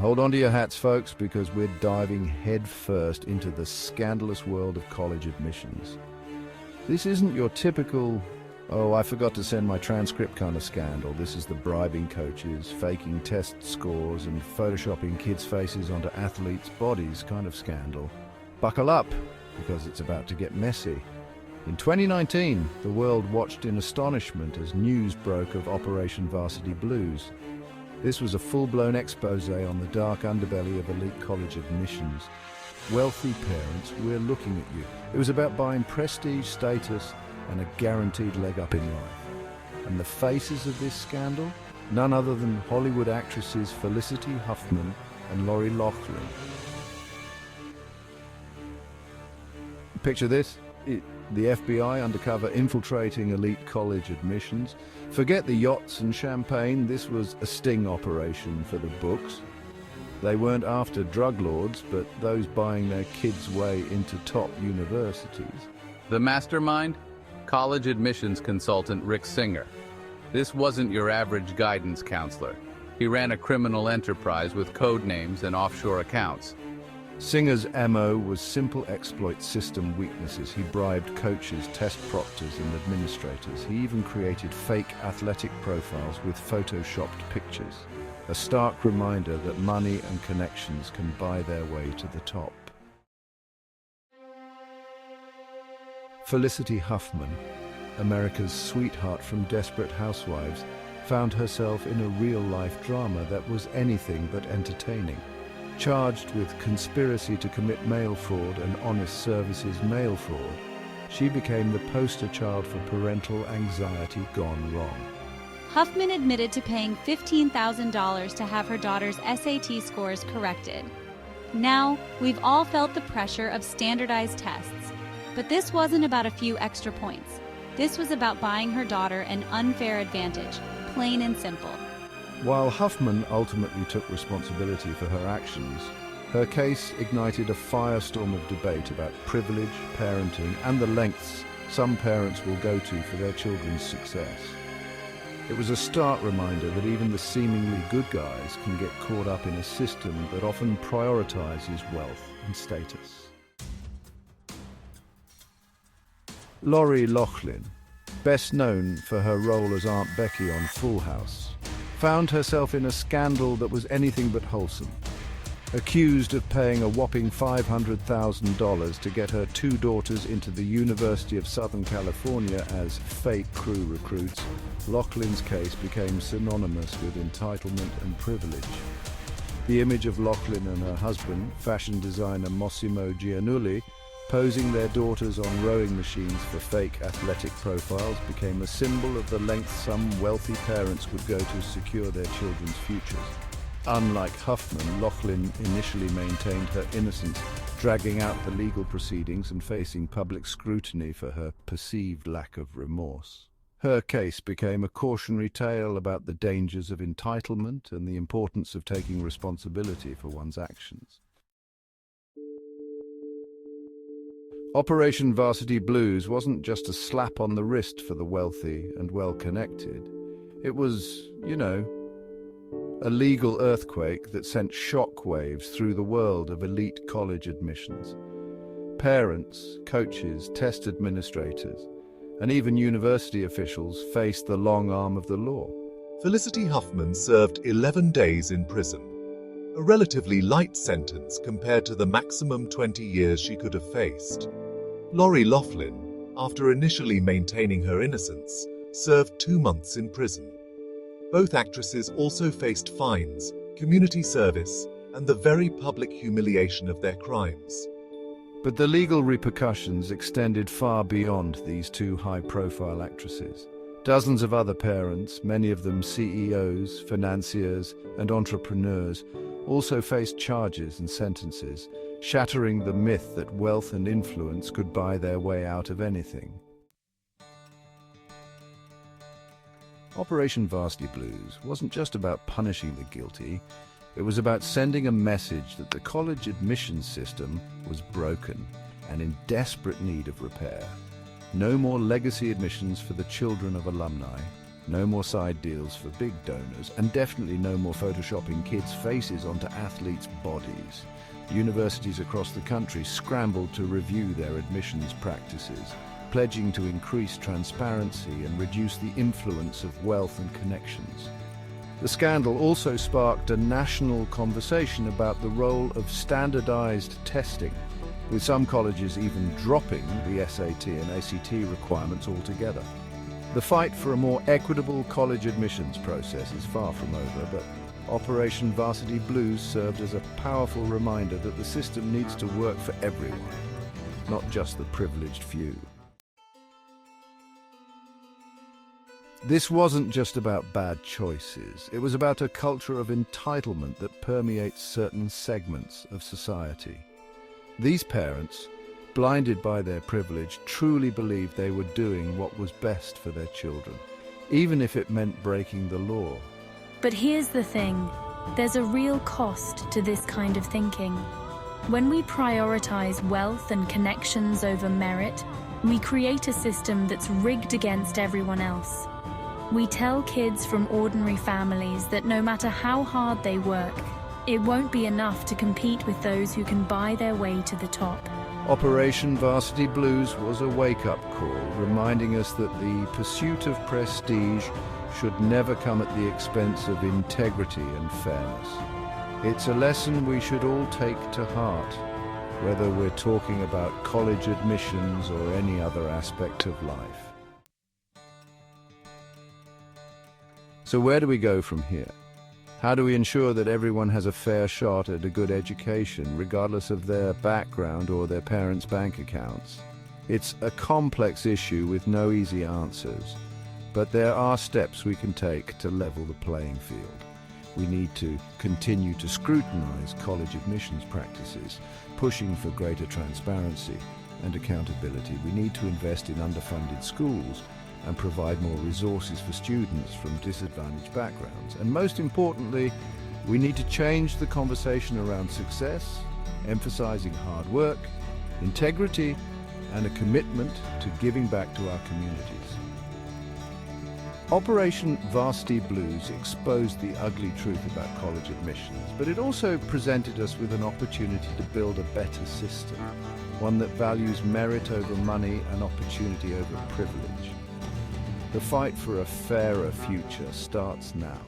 Hold on to your hats, folks, because we're diving headfirst into the scandalous world of college admissions. This isn't your typical, oh, I forgot to send my transcript kind of scandal. This is the bribing coaches, faking test scores, and photoshopping kids' faces onto athletes' bodies kind of scandal. Buckle up, because it's about to get messy. In 2019, the world watched in astonishment as news broke of Operation Varsity Blues. This was a full-blown expose on the dark underbelly of elite college admissions. Wealthy parents, we're looking at you. It was about buying prestige, status, and a guaranteed leg up in life. And the faces of this scandal? None other than Hollywood actresses Felicity Huffman and Lori Loughlin. Picture this. The FBI undercover infiltrating elite college admissions. Forget the yachts and champagne, this was a sting operation for the books. They weren't after drug lords, but those buying their kids' way into top universities. The mastermind? College admissions consultant Rick Singer. This wasn't your average guidance counselor. He ran a criminal enterprise with code names and offshore accounts. Singer's MO was simple exploit system weaknesses. He bribed coaches, test proctors, and administrators. He even created fake athletic profiles with photoshopped pictures. A stark reminder that money and connections can buy their way to the top. Felicity Huffman, America's sweetheart from Desperate Housewives, found herself in a real-life drama that was anything but entertaining. Charged with conspiracy to commit mail fraud and honest services mail fraud, she became the poster child for parental anxiety gone wrong. Huffman admitted to paying $15,000 to have her daughter's SAT scores corrected. Now, we've all felt the pressure of standardized tests. But this wasn't about a few extra points. This was about buying her daughter an unfair advantage, plain and simple. While Huffman ultimately took responsibility for her actions, her case ignited a firestorm of debate about privilege, parenting, and the lengths some parents will go to for their children's success. It was a stark reminder that even the seemingly good guys can get caught up in a system that often prioritizes wealth and status. Lori Loughlin, best known for her role as Aunt Becky on Full House, found herself in a scandal that was anything but wholesome. Accused of paying a whopping $500,000 to get her two daughters into the University of Southern California as fake crew recruits, Loughlin's case became synonymous with entitlement and privilege. The image of Loughlin and her husband, fashion designer Massimo Giannulli, posing their daughters on rowing machines for fake athletic profiles became a symbol of the lengths some wealthy parents would go to secure their children's futures. Unlike Huffman, Loughlin initially maintained her innocence, dragging out the legal proceedings and facing public scrutiny for her perceived lack of remorse. Her case became a cautionary tale about the dangers of entitlement and the importance of taking responsibility for one's actions. Operation Varsity Blues wasn't just a slap on the wrist for the wealthy and well-connected. It was, a legal earthquake that sent shockwaves through the world of elite college admissions. Parents, coaches, test administrators, and even university officials faced the long arm of the law. Felicity Huffman served 11 days in prison, a relatively light sentence compared to the maximum 20 years she could have faced. Lori Loughlin, after initially maintaining her innocence, served 2 months in prison. Both actresses also faced fines, community service, and the very public humiliation of their crimes. But the legal repercussions extended far beyond these two high-profile actresses. Dozens of other parents, many of them CEOs, financiers, and entrepreneurs, also faced charges and sentences, shattering the myth that wealth and influence could buy their way out of anything. Operation Varsity Blues wasn't just about punishing the guilty, it was about sending a message that the college admissions system was broken and in desperate need of repair. No more legacy admissions for the children of alumni. No more side deals for big donors, and definitely no more photoshopping kids' faces onto athletes' bodies. Universities across the country scrambled to review their admissions practices, pledging to increase transparency and reduce the influence of wealth and connections. The scandal also sparked a national conversation about the role of standardized testing, with some colleges even dropping the SAT and ACT requirements altogether. The fight for a more equitable college admissions process is far from over, but Operation Varsity Blues served as a powerful reminder that the system needs to work for everyone, not just the privileged few. This wasn't just about bad choices. It was about a culture of entitlement that permeates certain segments of society. These parents, blinded by their privilege, truly believed they were doing what was best for their children, even if it meant breaking the law. But here's the thing, there's a real cost to this kind of thinking. When we prioritize wealth and connections over merit, we create a system that's rigged against everyone else. We tell kids from ordinary families that no matter how hard they work, it won't be enough to compete with those who can buy their way to the top. Operation Varsity Blues was a wake-up call, reminding us that the pursuit of prestige should never come at the expense of integrity and fairness. It's a lesson we should all take to heart, whether we're talking about college admissions or any other aspect of life. So where do we go from here? How do we ensure that everyone has a fair shot at a good education, regardless of their background or their parents' bank accounts? It's a complex issue with no easy answers, but there are steps we can take to level the playing field. We need to continue to scrutinize college admissions practices, pushing for greater transparency and accountability. We need to invest in underfunded schools and provide more resources for students from disadvantaged backgrounds. And most importantly, we need to change the conversation around success, emphasizing hard work, integrity, and a commitment to giving back to our communities. Operation Varsity Blues exposed the ugly truth about college admissions, but it also presented us with an opportunity to build a better system, one that values merit over money and opportunity over privilege. The fight for a fairer future starts now.